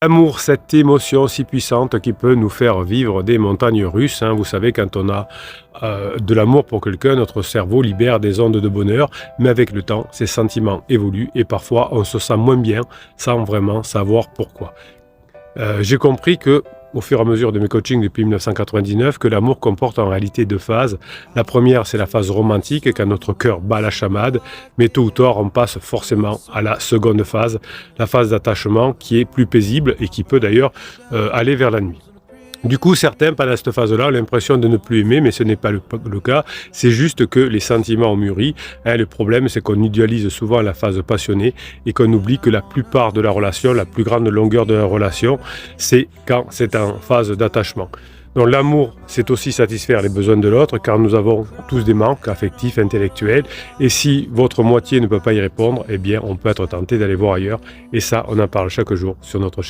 L'amour, cette émotion si puissante qui peut nous faire vivre des montagnes russes. Vous savez, quand on a de l'amour pour quelqu'un, notre cerveau libère des ondes de bonheur, mais avec le temps, ces sentiments évoluent et parfois on se sent moins bien sans vraiment savoir pourquoi. J'ai compris que, au fur et à mesure de mes coachings depuis 1999, que l'amour comporte en réalité deux phases. La première, c'est la phase romantique, quand notre cœur bat la chamade, mais tôt ou tard, on passe forcément à la seconde phase, la phase d'attachement qui est plus paisible et qui peut d'ailleurs aller vers la nuit. Du coup, certains, pendant cette phase-là, ont l'impression de ne plus aimer, mais ce n'est pas le cas. C'est juste que les sentiments ont mûri. Le problème, c'est qu'on idéalise souvent la phase passionnée et qu'on oublie que la plupart de la relation, la plus grande longueur de la relation, c'est quand c'est en phase d'attachement. Donc l'amour, c'est aussi satisfaire les besoins de l'autre, car nous avons tous des manques affectifs, intellectuels. Et si votre moitié ne peut pas y répondre, eh bien, on peut être tenté d'aller voir ailleurs. Et ça, on en parle chaque jour sur notre chaîne.